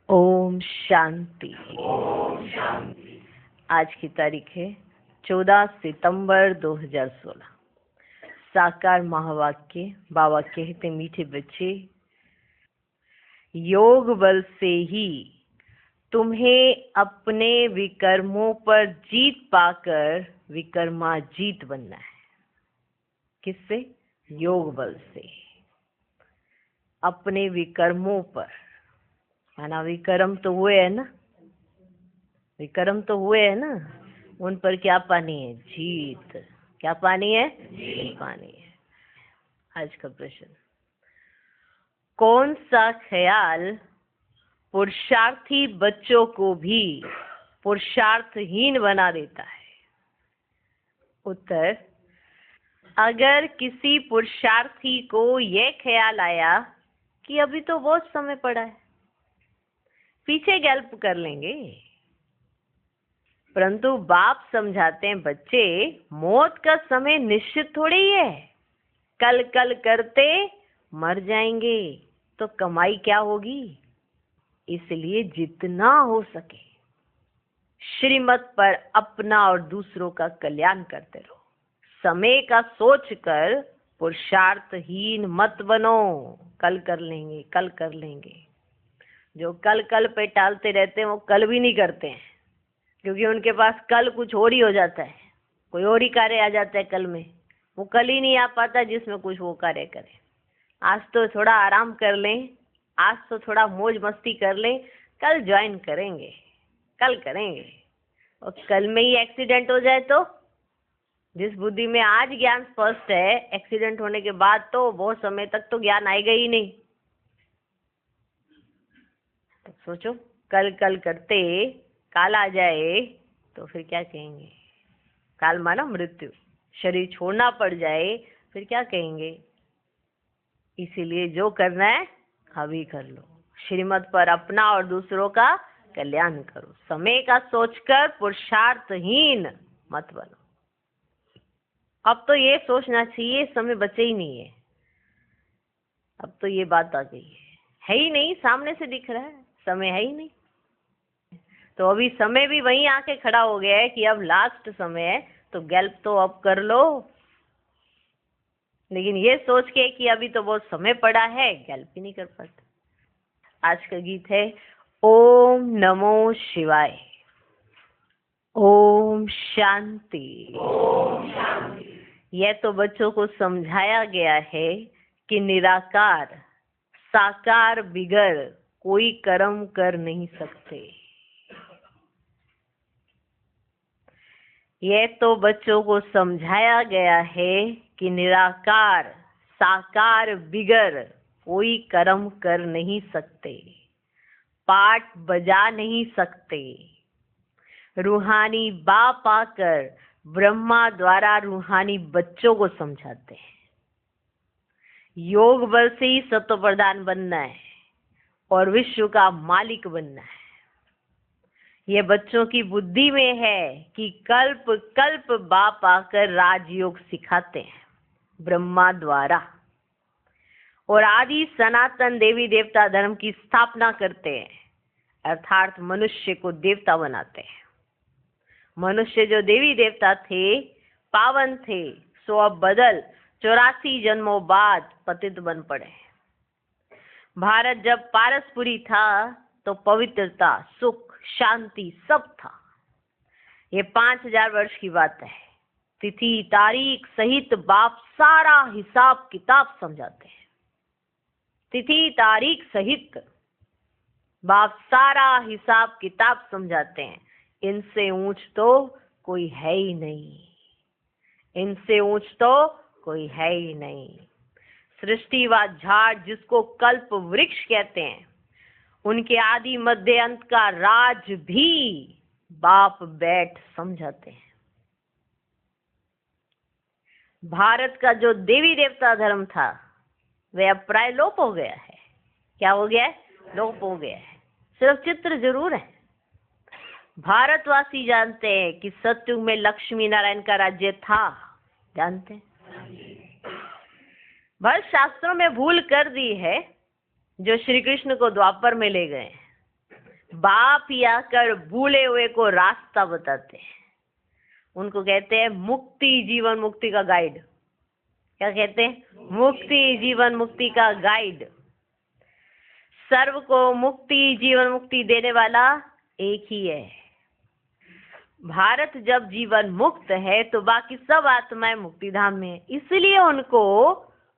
ओम शांति। आज की तारीख है 14 सितंबर 2016। साकार महावाक्य। बाबा कहते, मीठे बच्चे, योग बल से ही तुम्हें अपने विकर्मों पर जीत पाकर विकर्माजीत बनना है। किससे? योग बल से। अपने विकर्मों पर, माना विकर्म तो हुए है ना, विकर्म तो हुए है ना, उन पर क्या पानी है? जीत। क्या पानी है? जीत पानी है। आज का प्रश्न, कौन सा ख्याल पुरुषार्थी बच्चों को भी पुरुषार्थहीन बना देता है? उत्तर, अगर किसी पुरुषार्थी को यह ख्याल आया कि अभी तो बहुत समय पड़ा है, पीछे गैल्प कर लेंगे, परंतु बाप समझाते हैं, बच्चे मौत का समय निश्चित थोड़ी ही है। कल कल करते मर जाएंगे तो कमाई क्या होगी? इसलिए जितना हो सके श्रीमत पर अपना और दूसरों का कल्याण करते रहो। समय का सोचकर पुरुषार्थहीन मत बनो। कल कर लेंगे, कल कर लेंगे। जो कल कल पे टालते रहते हैं वो कल भी नहीं करते हैं, क्योंकि उनके पास कल कुछ और ही हो जाता है, कोई और ही कार्य आ जाता है कल में। वो कल ही नहीं आ पाता जिसमें कुछ वो कार्य करे। आज तो थोड़ा आराम कर लें, आज तो थोड़ा मौज मस्ती कर लें, कल ज्वाइन करेंगे, कल करेंगे। और कल में ही एक्सीडेंट हो जाए तो? जिस बुद्धि में आज ज्ञान स्पष्ट है, एक्सीडेंट होने के बाद तो बहुत समय तक तो ज्ञान आएगा ही नहीं। तो सोचो, कल कल करते काल आ जाए तो फिर क्या कहेंगे? काल माना मृत्यु, शरीर छोड़ना पड़ जाए फिर क्या कहेंगे? इसीलिए जो करना है अभी कर लो। श्रीमत पर अपना और दूसरों का कल्याण करो। समय का सोचकर पुरुषार्थहीन मत बनो। अब तो ये सोचना चाहिए समय बचे ही नहीं है। अब तो ये बात आ गई है ही नहीं, सामने से दिख रहा है, समय है ही नहीं। तो अभी समय भी वहीं आके खड़ा हो गया है कि अब लास्ट समय है, तो गैल्प तो अब कर लो। लेकिन ये सोच के कि अभी तो बहुत समय पड़ा है, गैल्प ही नहीं कर पाते। आज का गीत है ओम नमो शिवाय। ओम शांति। यह तो बच्चों को समझाया गया है कि निराकार साकार बिगर कोई कर्म कर नहीं सकते। यह तो बच्चों को समझाया गया है कि निराकार साकार बिगर कोई कर्म कर नहीं सकते, पाठ बजा नहीं सकते। रूहानी बाप आकर ब्रह्मा द्वारा रूहानी बच्चों को समझाते हैं, योग बल से ही सत्व प्रधान बनना है और विश्व का मालिक बनना है। ये बच्चों की बुद्धि में है कि कल्प कल्प बाप आकर राजयोग सिखाते हैं ब्रह्मा द्वारा, और आदि सनातन देवी देवता धर्म की स्थापना करते हैं, अर्थात मनुष्य को देवता बनाते हैं। मनुष्य जो देवी देवता थे, पावन थे, सो अब बदल 84 जन्मों बाद पतित बन पड़े। भारत जब पारसपुरी था तो पवित्रता, सुख, शांति सब था। ये 5000 वर्ष की बात है। तिथि तारीख सहित बाप सारा हिसाब किताब समझाते हैं। तिथि तारीख सहित बाप सारा हिसाब किताब समझाते हैं। इनसे ऊंच तो कोई है ही नहीं, इनसे ऊंच तो कोई है ही नहीं। सृष्टि व झाड़ जिसको कल्प वृक्ष कहते हैं, उनके आदि मध्य अंत का राज भी बाप बैठ समझाते हैं। भारत का जो देवी देवता धर्म था वह अब प्राय लोप हो गया है। क्या हो गया है? लोप हो गया है। सिर्फ चित्र जरूर है। भारतवासी जानते हैं कि सतयुग में लक्ष्मी नारायण का राज्य था, जानते हैं। बस शास्त्रों में भूल कर दी है जो श्री कृष्ण को द्वापर में ले गए। बाप ही आकर भूले हुए को रास्ता बताते हैं। उनको कहते हैं मुक्ति जीवन मुक्ति का गाइड। क्या कहते हैं? मुक्ति जीवन मुक्ति का गाइड। सर्व को मुक्ति जीवन मुक्ति देने वाला एक ही है। भारत जब जीवन मुक्त है तो बाकी सब आत्माएं मुक्ति धाम में है, इसलिए उनको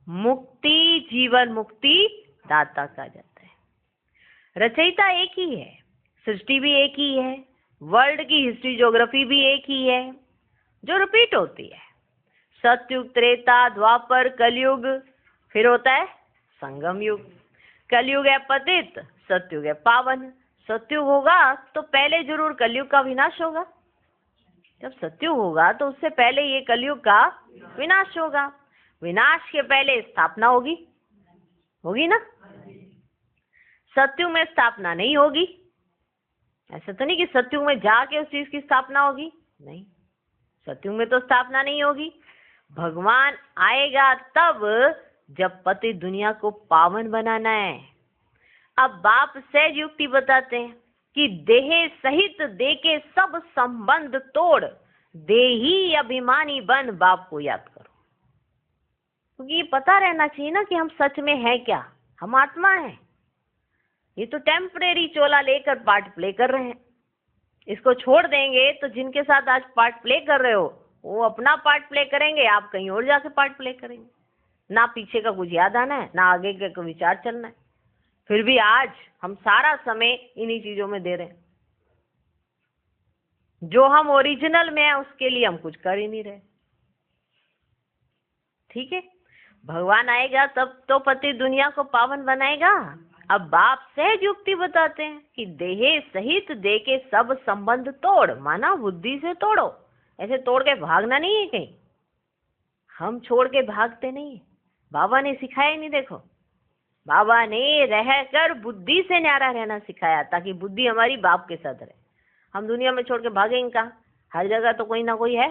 मुक्ति जीवन मुक्ति दाता कहा जाता है। रचयिता एक ही है, सृष्टि भी एक ही है, वर्ल्ड की हिस्ट्री ज्योग्राफी भी एक ही है जो रिपीट होती है। सतयुग, त्रेता, द्वापर, कलयुग, फिर होता है संगम युग। कलयुग है पतित, सतयुग है पावन। सतयुग होगा तो पहले जरूर कलयुग का विनाश होगा। जब सतयुग होगा तो उससे पहले ये कलयुग का विनाश होगा। विनाश के पहले स्थापना होगी, होगी ना? सतयुग में स्थापना नहीं होगी। ऐसा तो नहीं कि सतयुग में जाके उस चीज की स्थापना होगी, नहीं, सतयुग में तो स्थापना नहीं होगी। भगवान आएगा तब जब पति दुनिया को पावन बनाना है। अब बाप सहज युक्ति बताते हैं कि देह सहित दे के सब संबंध तोड़, देही अभिमानी बन बाप को याद करो। क्योंकि ये पता रहना चाहिए ना कि हम सच में हैं क्या, हम आत्मा हैं। ये तो टेम्परेरी चोला लेकर पार्ट प्ले कर रहे हैं। इसको छोड़ देंगे तो जिनके साथ आज पार्ट प्ले कर रहे हो वो अपना पार्ट प्ले करेंगे, आप कहीं और जाके पार्ट प्ले करेंगे। ना पीछे का कुछ याद आना है, ना आगे का कोई विचार चलना है। फिर भी आज हम सारा समय इन्हीं चीजों में दे रहे हैं। जो हम ओरिजिनल में है उसके लिए हम कुछ कर ही नहीं रहे। ठीक है, भगवान आएगा तब तो पति दुनिया को पावन बनाएगा। अब बाप सहज युक्ति बताते हैं कि देह सहित दे के सब संबंध तोड़, माना बुद्धि से तोड़ो। ऐसे तोड़ के भागना नहीं है कहीं, हम छोड़ के भागते नहीं है। बाबा ने सिखाया नहीं, देखो बाबा ने रहकर बुद्धि से न्यारा रहना सिखाया ताकि बुद्धि हमारी बाप के साथ रहे। हम दुनिया में छोड़ के भागेंगे कहाँ? हर जगह तो कोई ना कोई है।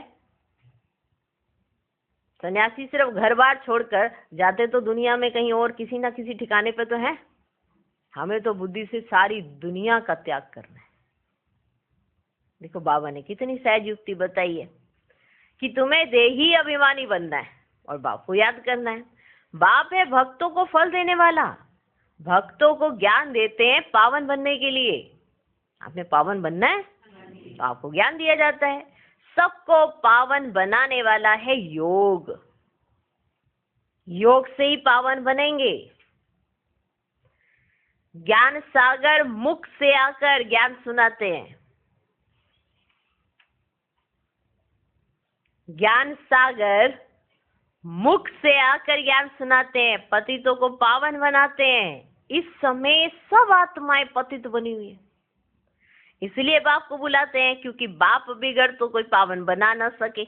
सन्यासी सिर्फ घर बार छोड़कर जाते तो दुनिया में कहीं और किसी ना किसी ठिकाने पे तो है। हमें तो बुद्धि से सारी दुनिया का त्याग करना है। देखो बाबा ने कितनी सहज युक्ति बताई है कि तुम्हें देही अभिमानी बनना है और बाप को याद करना है। बाप है भक्तों को फल देने वाला, भक्तों को ज्ञान देते हैं पावन बनने के लिए। आपने पावन बनना है तो आपको ज्ञान दिया जाता है। सबको पावन बनाने वाला है योग। योग से ही पावन बनेंगे। ज्ञान सागर मुख से आकर ज्ञान सुनाते हैं। ज्ञान सागर मुख से आकर ज्ञान सुनाते हैं, पतितों को पावन बनाते हैं। इस समय सब आत्माएं पतित बनी हुई है, इसलिए बाप को बुलाते हैं, क्योंकि बाप बिगड़ तो कोई पावन बना न सके।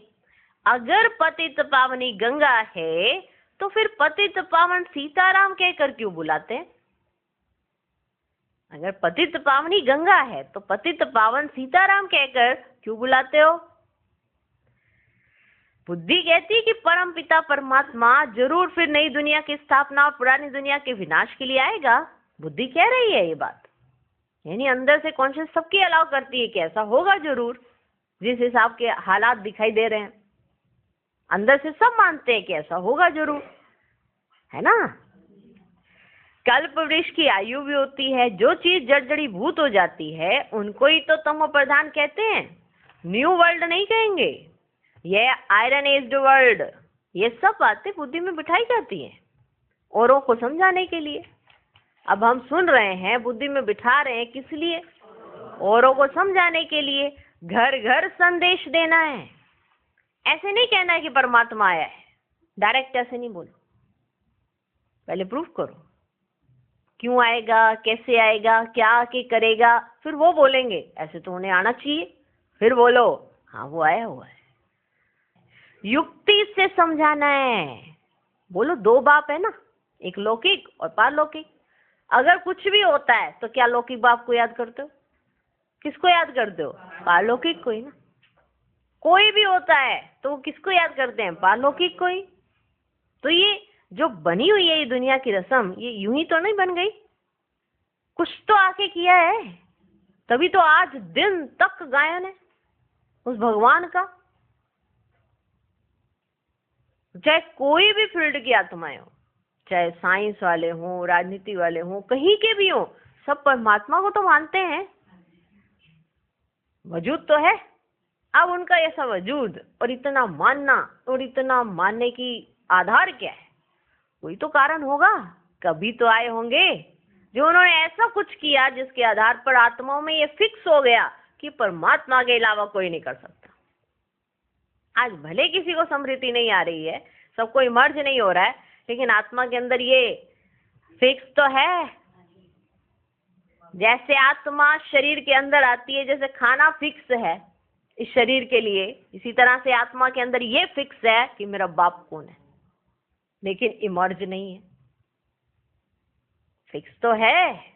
अगर पतित पावनी गंगा है तो फिर पतित पावन सीताराम कहकर क्यों बुलाते हैं? अगर पतित पावनी गंगा है तो पतित पावन सीताराम कहकर क्यों बुलाते हो? बुद्धि कहती है कि परम पिता परमात्मा जरूर फिर नई दुनिया की स्थापना और पुरानी दुनिया के विनाश के लिए आएगा। बुद्धि कह रही है ये बात, यानी अंदर से कॉन्शियस सबकी अलाउ करती है कि ऐसा होगा जरूर। जिस हिसाब के हालात दिखाई दे रहे हैं अंदर से सब मानते हैं कि ऐसा होगा जरूर, है ना। कल्प वृक्ष की आयु भी होती है। जो चीज जड़ जड़ी भूत हो जाती है उनको ही तो तमो प्रधान कहते हैं, न्यू वर्ल्ड नहीं कहेंगे। ये आयरन एज्ड वर्ल्ड, ये सब बातें बुद्धि में बिठाई जाती हैं औरों को समझाने के लिए। अब हम सुन रहे हैं, बुद्धि में बिठा रहे हैं, किस लिए? औरों को समझाने के लिए। घर घर संदेश देना है। ऐसे नहीं कहना है कि परमात्मा आया है, डायरेक्ट ऐसे नहीं बोलो। पहले प्रूफ करो क्यों आएगा, कैसे आएगा, क्या आके करेगा, फिर वो बोलेंगे। ऐसे तो उन्हें आना चाहिए, फिर बोलो हाँ वो आया हुआ है। युक्ति से समझाना है। बोलो दो बाप है ना, एक लौकिक और पारलौकिक। अगर कुछ भी होता है तो क्या लौकिक बाप को याद करते हो? किसको याद करते हो? पारलौकिक को ही ना। कोई भी होता है तो वो किसको याद करते हैं? पारलौकिक को ही। तो ये जो बनी हुई है ये दुनिया की रस्म, ये यूं ही तो नहीं बन गई, कुछ तो आके किया है। तभी तो आज दिन तक गायन है उस भगवान का। चाहे कोई भी फील्ड की आत्माएं हो, चाहे साइंस वाले हों, राजनीति वाले हों, कहीं के भी हों, सब परमात्मा को तो मानते हैं, वजूद तो है। अब उनका ऐसा वजूद और इतना मानना, और इतना मानने की आधार क्या है? कोई तो कारण होगा, कभी तो आए होंगे जो उन्होंने ऐसा कुछ किया जिसके आधार पर आत्माओं में ये फिक्स हो गया कि परमात्मा के अलावा कोई नहीं कर सकता। आज भले किसी को समृद्धि नहीं आ रही है, सबको इमर्ज नहीं हो रहा है, लेकिन आत्मा के अंदर ये फिक्स तो है। जैसे आत्मा शरीर के अंदर आती है, जैसे खाना फिक्स है इस शरीर के लिए, इसी तरह से आत्मा के अंदर ये फिक्स है कि मेरा बाप कौन है, लेकिन इमर्ज नहीं है। फिक्स तो है।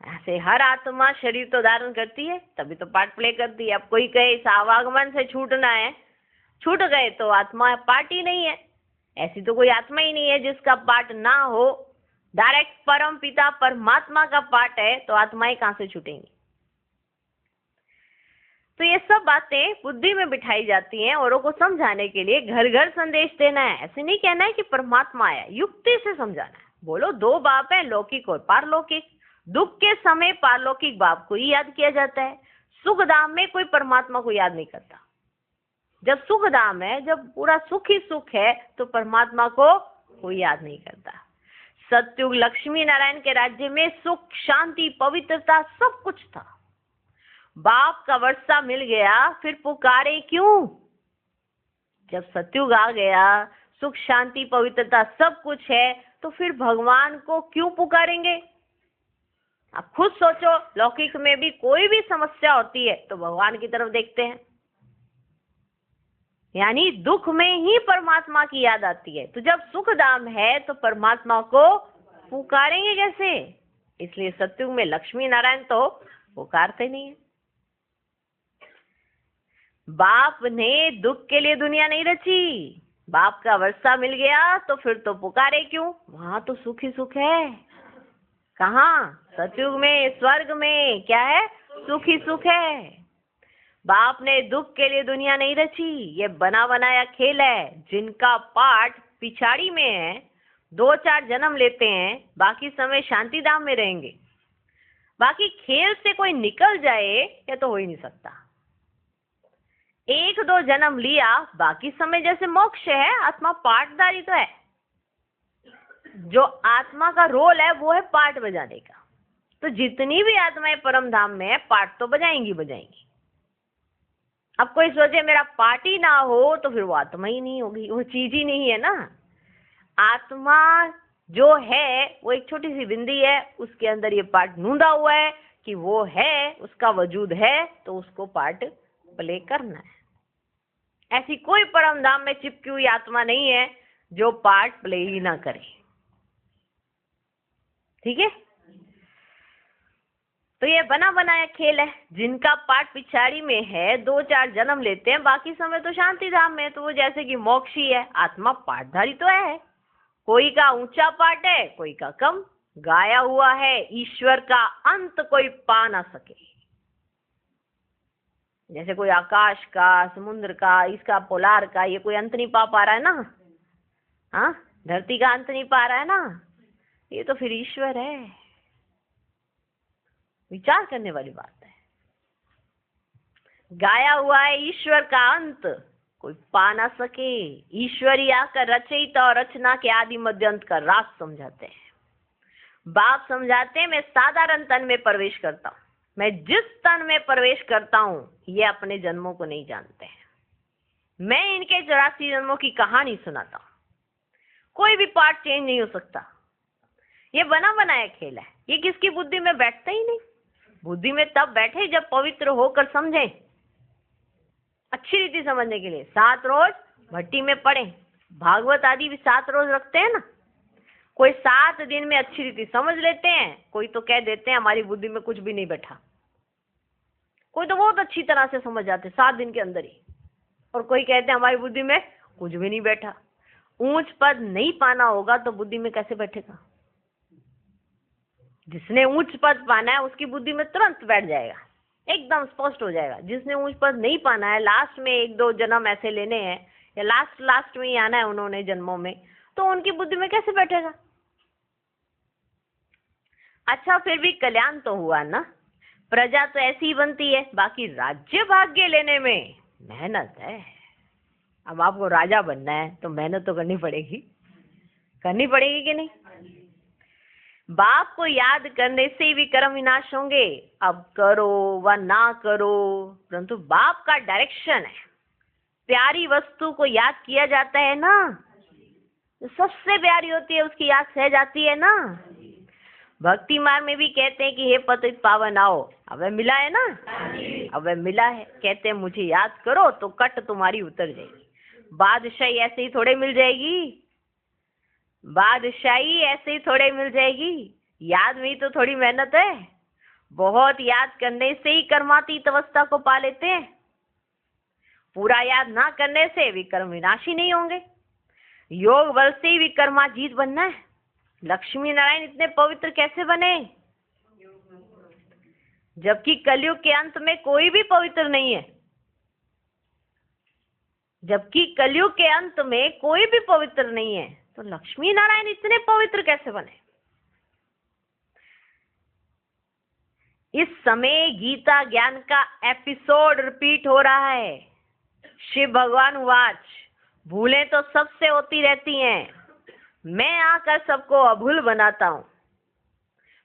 ऐसे हर आत्मा शरीर तो धारण करती है, तभी तो पार्ट प्ले करती है। अब कोई कहे इस आवागमन से छूटना है, छूट गए तो आत्मा पार्ट ही नहीं है। ऐसी तो कोई आत्मा ही नहीं है जिसका पार्ट ना हो। डायरेक्ट परम पिता परमात्मा का पार्ट है, तो आत्माएं कहां से छूटेंगी? तो ये सब बातें बुद्धि में बिठाई जाती हैं औरों को समझाने के लिए। घर घर संदेश देना है, ऐसे नहीं कहना है कि परमात्मा आया, युक्ति से समझाना है। बोलो दो बाप है, लौकिक और पारलौकिक। दुख के समय पारलौकिक बाप को ही याद किया जाता है। सुख धाम में कोई परमात्मा को याद नहीं करता। जब सुख धाम है, जब पूरा सुख ही सुख है, तो परमात्मा को कोई याद नहीं करता। सतयुग लक्ष्मी नारायण के राज्य में सुख, शांति, पवित्रता सब कुछ था। बाप का वर्षा मिल गया, फिर पुकारे क्यों? जब सतयुग आ गया, सुख, शांति, पवित्रता सब कुछ है, तो फिर भगवान को क्यों पुकारेंगे? आप खुद सोचो, लौकिक में भी कोई भी समस्या होती है तो भगवान की तरफ देखते हैं, यानी दुख में ही परमात्मा की याद आती है। तो जब सुख धाम है तो परमात्मा को पुकारेंगे कैसे? इसलिए सतयुग में लक्ष्मी नारायण तो पुकारते नहीं है। बाप ने दुख के लिए दुनिया नहीं रची। बाप का वर्षा मिल गया तो फिर तो पुकारे क्यों? वहां तो सुख ही सुख है। कहाँ? सतयुग में, स्वर्ग में क्या है? सुख ही सुख है। बाप ने दुख के लिए दुनिया नहीं रची। ये बना बनाया खेल है। जिनका पाठ पिछाड़ी में है, 2-4 जन्म लेते हैं, बाकी समय शांति धाम में रहेंगे। बाकी खेल से कोई निकल जाए ये तो हो ही नहीं सकता। 1-2 जन्म लिया, बाकी समय जैसे मोक्ष है, आत्मा पाठधारी तो है। जो आत्मा का रोल है वो है पाठ बजाने का। तो जितनी भी आत्माएं परम धाम में है, पाठ तो बजाएंगी बजाएंगी। अब कोई सोचे मेरा पार्ट ही ना हो तो फिर वो आत्मा ही नहीं होगी, वो चीज ही नहीं है ना। आत्मा जो है वो एक छोटी सी बिंदी है, उसके अंदर ये पार्ट नूंदा हुआ है कि वो है, उसका वजूद है, तो उसको पार्ट प्ले करना है। ऐसी कोई परम धाम में चिपकी हुई आत्मा नहीं है जो पार्ट प्ले ही ना करे। ठीक है? तो ये बना बनाया खेल है। जिनका पाठ पिछाड़ी में है, 2-4 जन्म लेते हैं, बाकी समय तो शांति धाम में, तो वो जैसे कि मोक्ष ही है। आत्मा पाठधारी तो है। कोई का ऊंचा पाठ है, कोई का कम। गाया हुआ है ईश्वर का अंत कोई पा ना सके। जैसे कोई आकाश का, समुद्र का, इसका पोलार का, ये कोई अंत नहीं पा रहा है ना। हाँ, धरती का अंत नहीं पा रहा है ना, ये तो फिर ईश्वर है। विचार करने वाली बात है। गाया हुआ है ईश्वर का अंत कोई पा ना सके। ईश्वर ही आकर रचयिता और रचना के आदि मध्य अंत का राज समझाते हैं। बाप समझाते हैं मैं साधारण तन में प्रवेश करता हूं। मैं जिस तन में प्रवेश करता हूं, ये अपने जन्मों को नहीं जानते हैं। मैं इनके 84 जन्मों की कहानी सुनाता हूं। कोई भी पार्ट चेंज नहीं हो सकता। ये बना बनाया खेल है। ये किसकी बुद्धि में बैठता ही नहीं। बुद्धि में तब बैठे जब पवित्र होकर समझें। अच्छी रीति समझने के लिए 7 रोज भट्टी में पढ़े। भागवत आदि भी 7 रोज रखते हैं ना। कोई 7 दिन में अच्छी रीति समझ लेते हैं, कोई तो कह देते हैं हमारी बुद्धि में कुछ भी नहीं बैठा। कोई तो बहुत अच्छी तरह से समझ जाते 7 दिन के अंदर ही, और कोई कहते हैं हमारी बुद्धि में कुछ भी नहीं बैठा। ऊंच पद नहीं पाना होगा तो बुद्धि में कैसे बैठेगा? जिसने उच्च पद पाना है उसकी बुद्धि में तुरंत बैठ जाएगा, एकदम स्पष्ट हो जाएगा। जिसने उच्च पद नहीं पाना है, लास्ट में 1-2 जन्म ऐसे लेने हैं या लास्ट में ही आना है उन्होंने जन्मों में, तो उनकी बुद्धि में कैसे बैठेगा। अच्छा, फिर भी कल्याण तो हुआ ना, प्रजा तो ऐसी ही बनती है। बाकी राज्य भाग्य लेने में मेहनत है। अब आपको राजा बनना है तो मेहनत तो करनी पड़ेगी कि नहीं। बाप को याद करने से भी कर्म विनाश होंगे, अब करो व ना करो, परंतु बाप का डायरेक्शन है। प्यारी वस्तु को याद किया जाता है ना, जो सबसे प्यारी होती है उसकी याद सह जाती है ना। भक्ति मार्ग में भी कहते हैं कि हे पतित पावन आओ, अब मिला है ना, अब मिला है। कहते हैं मुझे याद करो तो कट तुम्हारी उतर जाएगी। बादशाही ऐसे ही थोड़े मिल जाएगी, बादशाही ऐसे ही थोड़े मिल जाएगी। याद में ही तो थोड़ी मेहनत है। बहुत याद करने से ही कर्मातीत अवस्था को पा लेते हैं। पूरा याद ना करने से विकर्म विनाशी नहीं होंगे। योग बल से ही विकर्माजीत बनना है। लक्ष्मी नारायण इतने पवित्र कैसे बने, जबकि कलयुग के अंत में कोई भी पवित्र नहीं है। जबकि कलयुग के अंत में कोई भी पवित्र नहीं है, तो लक्ष्मी नारायण इतने पवित्र कैसे बने। इस समय गीता ज्ञान का एपिसोड रिपीट हो रहा है। शिव भगवान वाच, भूलें तो सबसे होती रहती हैं, मैं आकर सबको अभूल बनाता हूँ।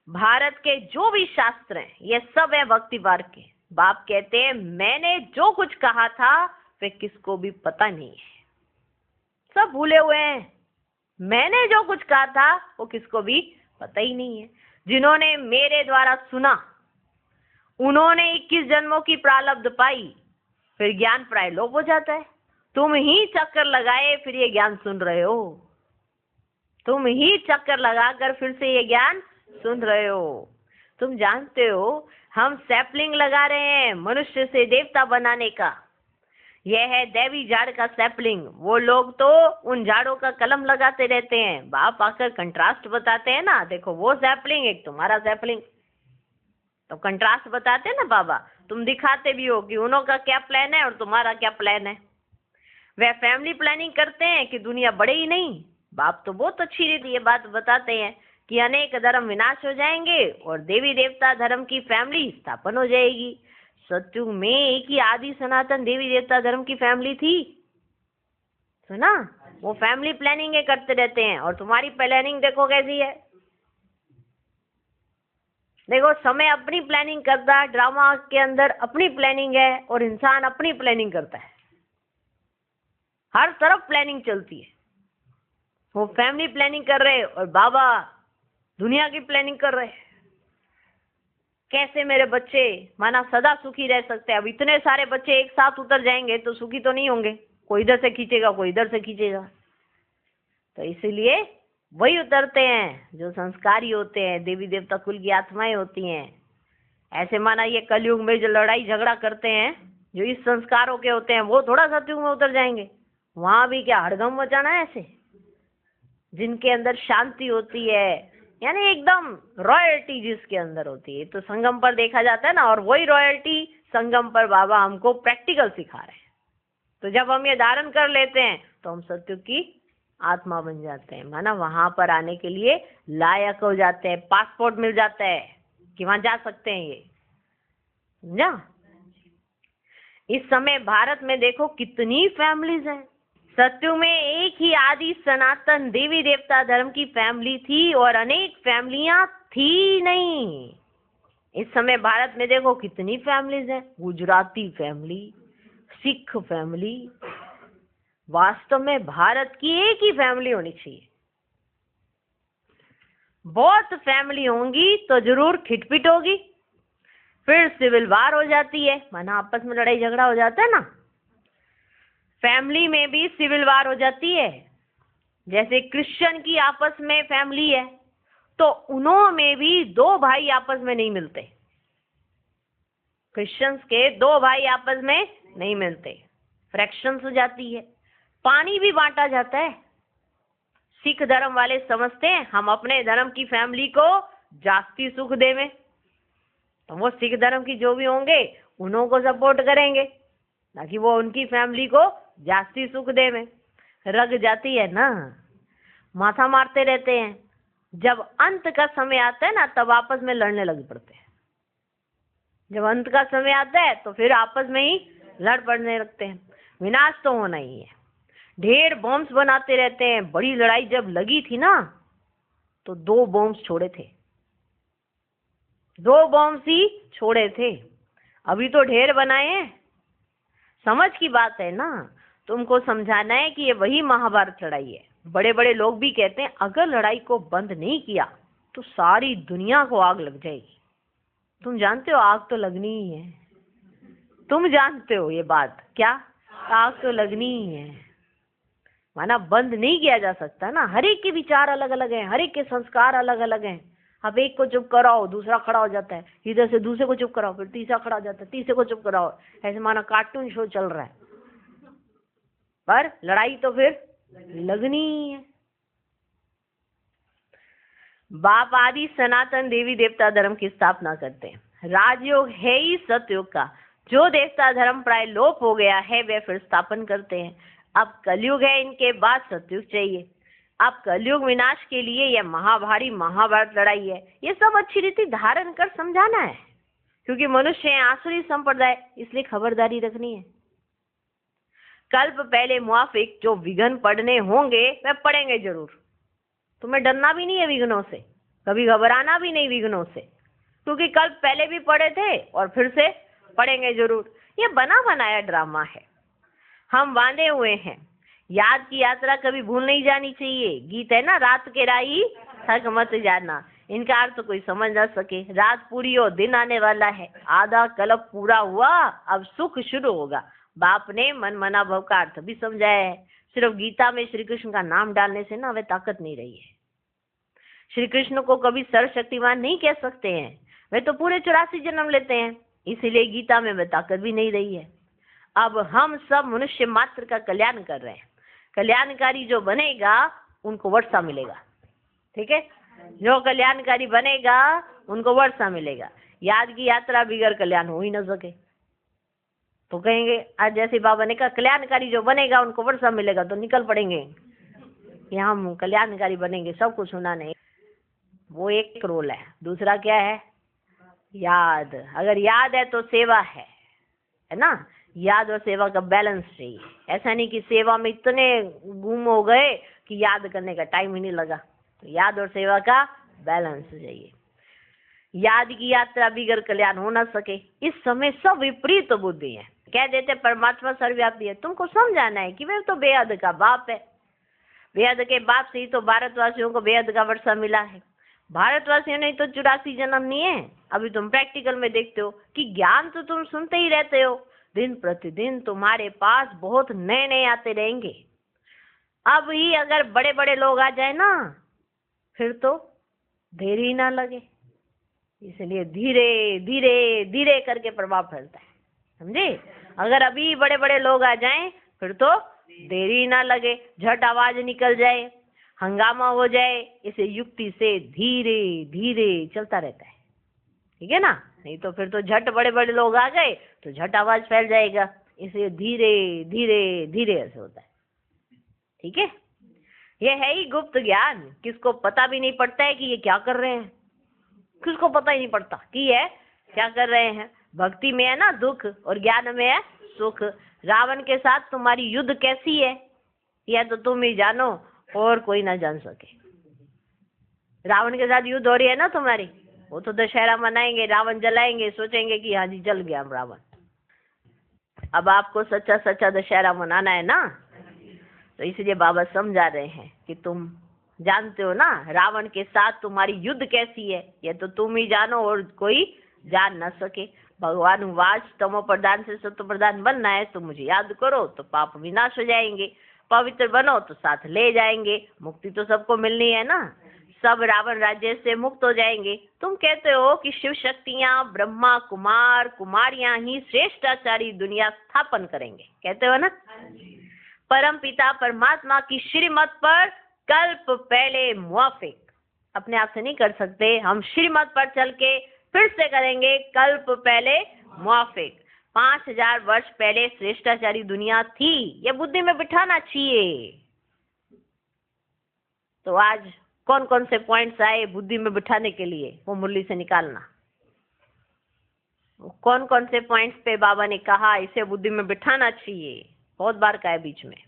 भारत के जो भी शास्त्र हैं ये सब है भक्ति मार्ग के। बाप कहते हैं मैंने जो कुछ कहा था वे किसको भी पता नहीं है, सब भूले हुए हैं। मैंने जो कुछ कहा था वो किसको भी पता ही नहीं है। जिन्होंने मेरे द्वारा सुना उन्होंने 21 जन्मों की प्रारब्ध पाई, फिर ज्ञान प्राय लोप हो जाता है। तुम ही चक्कर लगाए फिर ये ज्ञान सुन रहे हो, तुम ही चक्कर लगाकर फिर से ये ज्ञान सुन रहे हो। तुम जानते हो हम सैपलिंग लगा रहे हैं मनुष्य से देवता बनाने का। यह है दैवी झाड़ का सैपलिंग। वो लोग तो उन झाड़ों का कलम लगाते रहते हैं, बाप आकर कंट्रास्ट बताते हैं ना, देखो वो सैपलिंग एक तुम्हारा सैपलिंग, तो कंट्रास्ट बताते हैं ना बाबा। तुम दिखाते भी हो कि उन्हों का क्या प्लान है और तुम्हारा क्या प्लान है। वह फैमिली प्लानिंग करते हैं कि दुनिया बढ़े ही नहीं। बाप तो बहुत अच्छी रीति ये बात बताते हैं कि अनेक धर्म विनाश हो जाएंगे और देवी देवता धर्म की फैमिली स्थापन हो जाएगी। सत्युग में एक ही आदि सनातन देवी देवता धर्म की फैमिली थी, सुना। वो फैमिली प्लानिंग करते रहते हैं और तुम्हारी प्लानिंग देखो कैसी है। देखो समय अपनी प्लानिंग करता है, ड्रामा के अंदर अपनी प्लानिंग है और इंसान अपनी प्लानिंग करता है। हर तरफ प्लानिंग चलती है। वो फैमिली प्लानिंग कर रहे और बाबा दुनिया की प्लानिंग कर रहे। कैसे मेरे बच्चे माना सदा सुखी रह सकते हैं। अब इतने सारे बच्चे एक साथ उतर जाएंगे तो सुखी तो नहीं होंगे, कोई इधर से खींचेगा कोई इधर से खींचेगा। तो इसीलिए वही उतरते हैं जो संस्कारी होते हैं, देवी देवता कुल की आत्माएं होती हैं। ऐसे माना ये कलयुग में जो लड़ाई झगड़ा करते हैं जो इस संस्कारों के होते हैं वो थोड़ा सतयुग में उतर जाएंगे। वहां भी क्या हड़गम मचाना है। ऐसे जिनके अंदर शांति होती है, यानी एकदम रॉयल्टी जिसके अंदर होती है, तो संगम पर देखा जाता है ना। और वही रॉयल्टी संगम पर बाबा हमको प्रैक्टिकल सिखा रहे हैं। तो जब हम ये धारण कर लेते हैं तो हम सत्युग की आत्मा बन जाते हैं, माना वहां पर आने के लिए लायक हो जाते हैं। पासपोर्ट मिल जाता है कि वहां जा सकते हैं। ये समझा। इस समय भारत में देखो कितनी फैमिलीज हैं। सत्युग में एक ही आदि सनातन देवी देवता धर्म की फैमिली थी और अनेक फैमिलियां थी नहीं। इस समय भारत में देखो कितनी फैमिलीज हैं। Gujarati family, Sikh family. वास्तव में भारत की एक ही फैमिली होनी चाहिए। बहुत फैमिली होंगी तो जरूर खिटपिट होगी, फिर सिविल वार हो जाती है, माना आपस में लड़ाई झगड़ा हो जाता है ना। फैमिली में भी सिविल वार हो जाती है। जैसे क्रिश्चियन की आपस में फैमिली है तो उन्हों में भी 2 भाई आपस में नहीं मिलते। क्रिश्चियंस के 2 भाई आपस में नहीं मिलते, फ्रैक्शंस हो जाती है। पानी भी बांटा जाता है। सिख धर्म वाले समझते हैं हम अपने धर्म की फैमिली को जास्ती सुख देवे, तो वो सिख धर्म की जो भी होंगे उन्हों को सपोर्ट करेंगे ताकि वो उनकी फैमिली को जास्ती सुख देवे। रग जाती है ना, माथा मारते रहते हैं। जब अंत का समय आता है ना तब आपस में लड़ने लग पड़ते हैं। जब अंत का समय आता है तो फिर आपस में ही लड़ पड़ने लगते हैं। विनाश तो होना ही है। ढेर बॉम्ब्स बनाते रहते हैं। बड़ी लड़ाई जब लगी थी ना तो 2 बॉम्ब्स छोड़े थे, 2 बॉम्ब्स ही छोड़े थे। अभी तो ढेर बनाए हैं। समझ की बात है ना, तुमको समझाना है कि ये वही महाभारत लड़ाई है। बड़े बड़े लोग भी कहते हैं अगर लड़ाई को बंद नहीं किया तो सारी दुनिया को आग लग जाएगी। तुम जानते हो आग तो लगनी ही है। तुम जानते हो ये बात, क्या आग तो लगनी ही है। माना बंद नहीं किया जा सकता ना। हर एक के विचार अलग अलग हैं, हर एक के संस्कार अलग अलग हैं। अब एक को चुप कराओ दूसरा खड़ा हो जाता है, इधर से दूसरे को चुप कराओ फिर तीसरा खड़ा हो जाता है, तीसरे को चुप कराओ। ऐसे माना कार्टून शो चल रहा है। पर लड़ाई तो फिर लगनी ही है। बाप आदि सनातन देवी देवता धर्म की स्थापना करते हैं। राजयोग है ही सतयुग का। जो देवता धर्म प्राय लोप हो गया है वे फिर स्थापन करते हैं। अब कलयुग है, इनके बाद सतयुग चाहिए। अब कलयुग विनाश के लिए यह महाभारी महाभारत लड़ाई है। ये सब अच्छी रीति धारण कर समझाना है, क्योंकि मनुष्य है आसुरी संप्रदाय, इसलिए खबरदारी रखनी है। कल्प पहले मुआफिक जो विघ्न पड़ने होंगे वे पड़ेंगे जरूर। तुम्हें डरना भी नहीं है विघ्नों से, कभी घबराना भी नहीं विघ्नों से, क्योंकि कल्प पहले भी पड़े थे और फिर से पड़ेंगे जरूर। ये बना बनाया ड्रामा है। हम बांधे हुए हैं। याद की यात्रा कभी भूल नहीं जानी चाहिए। गीत है ना, रात के राही थक मत जाना। इनका अर्थ तो कोई समझ ना सके। रात पूरी हो दिन आने वाला है। आधा कल्प पूरा हुआ, अब सुख शुरू होगा। बाप ने मन मना भव का अर्थ भी समझाया है। सिर्फ गीता में श्री कृष्ण का नाम डालने से ना वे ताकत नहीं रही है। श्री कृष्ण को कभी सर्वशक्तिमान नहीं कह सकते हैं, वे तो पूरे 84 जन्म लेते हैं, इसीलिए गीता में वे ताकत भी नहीं रही है। अब हम सब मनुष्य मात्र का कल्याण कर रहे हैं। कल्याणकारी जो बनेगा उनको वर्षा मिलेगा। ठीक है, जो कल्याणकारी बनेगा उनको वर्षा मिलेगा। याद की यात्रा बिगड़ कल्याण हो ही न सके तो कहेंगे, आज जैसे बाबा ने कहा कल्याणकारी जो बनेगा उनको वर्षा मिलेगा, तो निकल पड़ेंगे कि हम कल्याणकारी बनेंगे, सबको सुनाने। वो एक रोल है। दूसरा क्या है? याद। अगर याद है तो सेवा है ना। याद और सेवा का बैलेंस चाहिए। ऐसा नहीं कि सेवा में इतने गुम हो गए कि याद करने का टाइम ही नहीं लगा। तो याद और सेवा का बैलेंस चाहिए। याद की यात्रा बिगड़ कल्याण हो ना सके। इस समय सब विपरीत बुद्धि है। कह देते परमात्मा सर्वव्यापी है। तुमको समझाना है कि वे तो बेहद का बाप है। बेहद के बाप से ही तो भारतवासियों को बेहद का वर्षा मिला है। भारतवासियों ने तो 84 जन्म नहीं है। अभी तुम प्रैक्टिकल में देखते हो कि ज्ञान तो तुम सुनते ही रहते हो। दिन प्रतिदिन तुम्हारे पास बहुत नए नए आते रहेंगे। अब ही अगर बड़े बड़े लोग आ जाए ना फिर तो देर ही ना लगे। इसलिए धीरे धीरे धीरे करके प्रभाव फैलता है, समझे। अगर अभी बड़े बड़े लोग आ जाएं फिर तो देरी ना लगे, झट आवाज निकल जाए, हंगामा हो जाए। इसे युक्ति से धीरे धीरे चलता रहता है, ठीक है ना। नहीं तो फिर तो झट बड़े बड़े लोग आ गए तो झट आवाज फैल जाएगा। इसे धीरे धीरे धीरे ऐसे होता है, ठीक है। ये है ही गुप्त ज्ञान। किसको पता भी नहीं पड़ता है कि ये क्या कर रहे हैं, किसको पता ही नहीं पड़ता कि ये क्या कर रहे हैं। भक्ति में है ना दुख और ज्ञान में है सुख। रावण के साथ तुम्हारी युद्ध कैसी है यह तो तुम ही जानो और कोई ना जान सके। रावण के साथ युद्ध हो रही है ना तुम्हारी, वो तो दशहरा मनाएंगे, रावण जलाएंगे, सोचेंगे कि हाँ जी जल गया रावण। अब आपको सच्चा सच्चा दशहरा मनाना है ना, तो इसलिए बाबा समझा रहे हैं कि तुम जानते हो ना रावण के साथ तुम्हारी युद्ध कैसी है, यह तो तुम ही जानो और कोई जान न सके। भगवान वाच तमो प्रधान से सत्व प्रधान बनना है तो मुझे याद करो तो पाप विनाश हो जाएंगे। पवित्र बनो तो साथ ले जाएंगे। मुक्ति तो सबको मिलनी है ना, सब रावण राज्य से मुक्त हो जाएंगे। तुम कहते हो कि शिव शक्तियां ब्रह्मा कुमार कुमारियां ही श्रेष्ठ आचार्य दुनिया स्थापन करेंगे, कहते हो ना। परम पिता परमात्मा की श्रीमत पर कल्प पहले मुआफिक अपने आप से नहीं कर सकते। हम श्रीमत पर चल के फिर से करेंगे। कल्प पहले मुआफिक, 5000 वर्ष पहले श्रेष्ठाचारी दुनिया थी, ये बुद्धि में बिठाना चाहिए। तो आज कौन कौन से पॉइंट्स आए बुद्धि में बिठाने के लिए, वो मुरली से निकालना। कौन कौन से पॉइंट्स पे बाबा ने कहा इसे बुद्धि में बिठाना चाहिए, बहुत बार कहा है, बीच में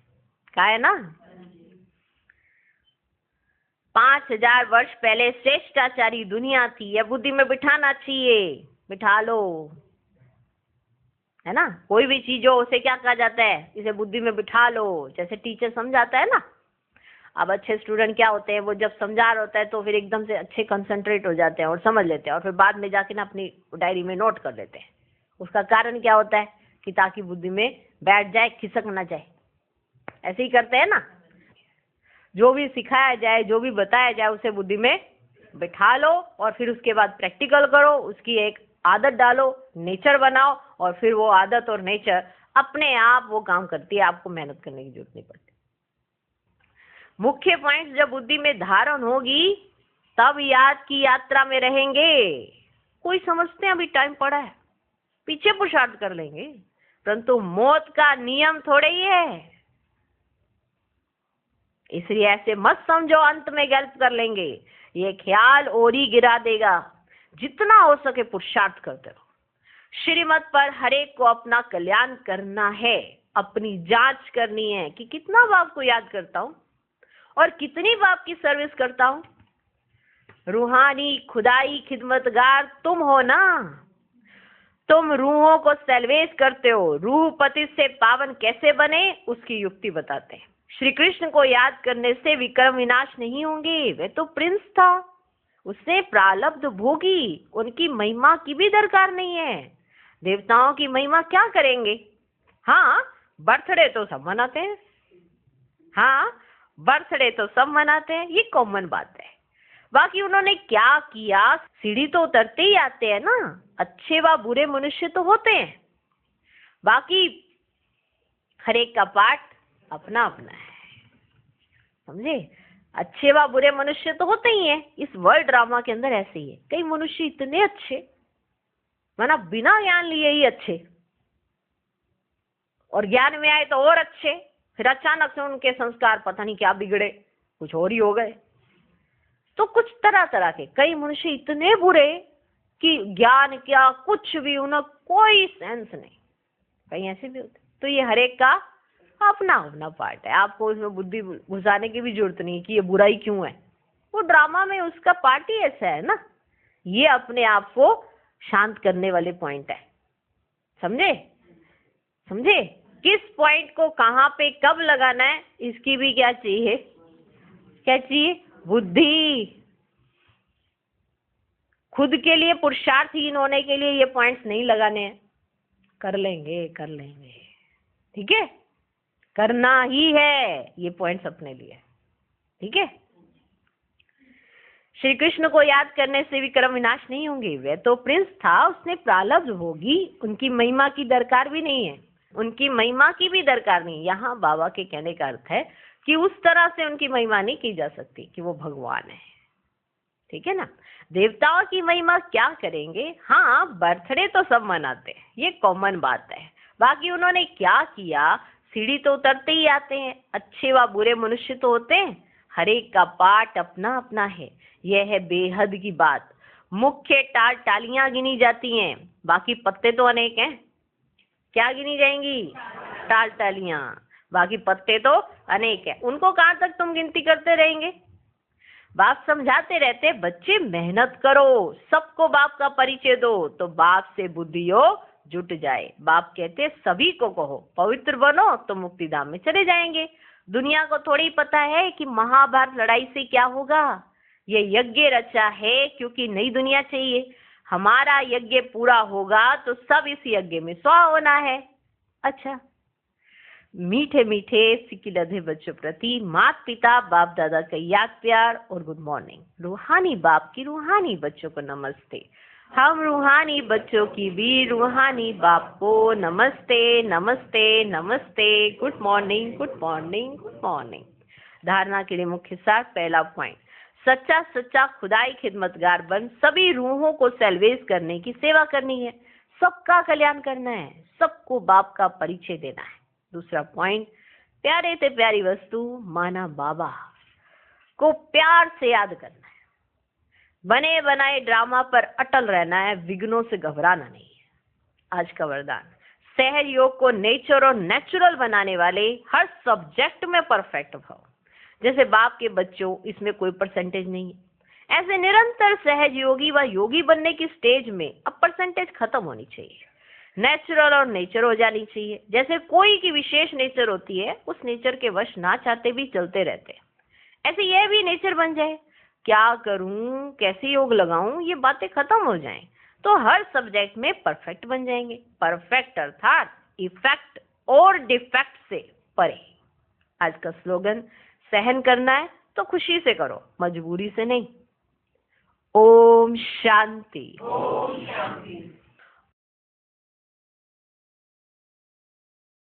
कहा है ना। 5000 वर्ष पहले श्रेष्ठाचारी दुनिया थी, यह बुद्धि में बिठाना चाहिए। बिठा लो, है ना। कोई भी चीज हो उसे क्या कहा जाता है, इसे बुद्धि में बिठा लो। जैसे टीचर समझाता है ना, अब अच्छे स्टूडेंट क्या होते हैं, वो जब समझा रहा होता है तो फिर एकदम से अच्छे कंसंट्रेट हो जाते हैं और समझ लेते हैं, और फिर बाद में जाके ना अपनी डायरी में नोट कर लेते हैं। उसका कारण क्या होता है कि ताकि बुद्धि में बैठ जाए, खिसक ना जाए। ऐसे ही करते हैं ना, जो भी सिखाया जाए, जो भी बताया जाए, उसे बुद्धि में बिठा लो और फिर उसके बाद प्रैक्टिकल करो, उसकी एक आदत डालो, नेचर बनाओ, और फिर वो आदत और नेचर अपने आप वो काम करती है। आपको मेहनत करने की जरूरत नहीं पड़ती। मुख्य पॉइंट जब बुद्धि में धारण होगी तब याद की यात्रा में रहेंगे। कोई समझते हैं अभी टाइम पड़ा है, पीछे पुरुषार्थ कर लेंगे, परंतु मौत का नियम थोड़े ही है, इसलिए ऐसे मत समझो अंत में गलत कर लेंगे। ये ख्याल और ही गिरा देगा। जितना हो सके पुरुषार्थ करते रहो। श्रीमत पर हरेक को अपना कल्याण करना है, अपनी जांच करनी है कि कितना बाप को याद करता हूं और कितनी बाप की सर्विस करता हूं। रूहानी खुदाई खिदमतगार तुम हो ना, तुम रूहों को सेल्वेज करते हो। रूह पति से पावन कैसे बने उसकी युक्ति बताते हैं। श्री कृष्ण को याद करने से विक्रम विनाश नहीं होंगे। वे तो प्रिंस था, उसने प्रारब्ध भोगी, उनकी महिमा की भी दरकार नहीं है। देवताओं की महिमा क्या करेंगे। हाँ, बर्थडे तो सब मनाते हैं, हाँ बर्थडे तो सब मनाते हैं, ये कॉमन बात है। बाकी उन्होंने क्या किया, सीढ़ी तो उतरते ही आते हैं ना। अच्छे व बुरे मनुष्य तो होते हैं, बाकी हर एक का पार्ट अपना अपना है, समझे। अच्छे व बुरे मनुष्य तो होते ही हैं। इस वर्ल्ड ड्रामा के अंदर ऐसे ही है। कई मनुष्य इतने अच्छे, माना बिना ज्ञान लिए ही अच्छे, और ज्ञान में आए तो और अच्छे, फिर अचानक से उनके संस्कार पता नहीं क्या बिगड़े, कुछ और ही हो गए। तो कुछ तरह तरह के कई मनुष्य इतने बुरे कि ज्ञान क्या कुछ भी, उन्हें कोई सेंस नहीं। कहीं ऐसे भी होते। तो ये हरेक का अपना अपना पार्ट है। आपको उसमें बुद्धि घुसाने की भी जरूरत नहीं कि ये बुराई क्यों है, वो ड्रामा में उसका पार्ट ही ऐसा है ना। ये अपने आप को शांत करने वाले पॉइंट है, समझे समझे। किस पॉइंट को कहाँ पे कब लगाना है, इसकी भी क्या चाहिए, क्या चाहिए, बुद्धि। खुद के लिए पुरुषार्थहीन होने के लिए ये पॉइंट्स नहीं लगाने हैं। कर लेंगे कर लेंगे, ठीक है, करना ही है ये पॉइंट्स अपने लिए, ठीक है। श्री कृष्ण को याद करने से भी कर्म विनाश नहीं होंगे। वे तो प्रिंस था, उसने प्रारब्ध भोगी, उनकी महिमा की दरकार भी नहीं है, उनकी महिमा की भी दरकार नहीं। यहाँ बाबा के कहने का अर्थ है कि उस तरह से उनकी महिमा नहीं की जा सकती कि वो भगवान है, ठीक है ना। देवताओं की महिमा क्या करेंगे। हाँ, बर्थडे तो सब मनाते हैं, ये कॉमन बात है। बाकी उन्होंने क्या किया, सीढ़ी तो उतरते ही आते हैं। अच्छे व बुरे मनुष्य तो होते हैं, हर एक का पार्ट अपना अपना है। यह है बेहद की बात। मुख्य टालियां गिनी जाती हैं, बाकी पत्ते तो अनेक हैं। क्या गिनी जाएंगी, टालियां, बाकी पत्ते तो अनेक हैं। उनको कहाँ तक तुम गिनती करते रहेंगे। बाप समझाते रहते, बच्चे मेहनत करो, सबको बाप का परिचय दो, तो बाप से बुद्धियो जुट जाए। बाप कहते सभी को कहो, पवित्र बनो तो मुक्तिधाम में चले जाएंगे। दुनिया को थोड़ी पता है कि महाभारत लड़ाई से क्या होगा। ये यज्ञ रचा है क्योंकि नई दुनिया चाहिए। हमारा यज्ञ पूरा होगा तो सब इस यज्ञ में 100 होना है। अच्छा, मीठे मीठे सिकिलधे बच्चों प्रति माता पिता बाप दादा का याद प्यार और गुड मॉर्निंग। रूहानी बाप की रूहानी बच्चों को नमस्ते। हम रूहानी बच्चों की भी रूहानी बाप को नमस्ते नमस्ते नमस्ते। Good morning good morning good morning. धारणा के लिए मुख्य सार। पहला पॉइंट, सच्चा सच्चा खुदाई खिदमतगार बन सभी रूहों को सेल्वेज करने की सेवा करनी है, सबका कल्याण करना है, सबको बाप का परिचय देना है। दूसरा पॉइंट, प्यारे से प्यारी वस्तु माना बाबा को प्यार से याद करना है। बने बनाए ड्रामा पर अटल रहना है, विघ्नों से घबराना नहीं है। आज का वरदान, सहयोग को नेचर और नेचुरल बनाने वाले हर सब्जेक्ट में परफेक्ट भाव। जैसे बाप के बच्चों, इसमें कोई परसेंटेज नहीं है। ऐसे निरंतर सहयोगी व योगी बनने की स्टेज में अब परसेंटेज खत्म होनी चाहिए, नेचुरल और नेचर हो जानी चाहिए। जैसे कोई की विशेष नेचर होती है, उस नेचर के वश ना चाहते भी चलते रहते हैं, ऐसे यह भी नेचर बन जाए। क्या करूं, कैसे योग लगाऊं, ये बातें खत्म हो जाएं तो हर सब्जेक्ट में परफेक्ट बन जाएंगे। परफेक्ट अर्थात इफेक्ट और डिफेक्ट से परे। आज का स्लोगन, सहन करना है तो खुशी से करो, मजबूरी से नहीं। ओम शांति। ओम शांति।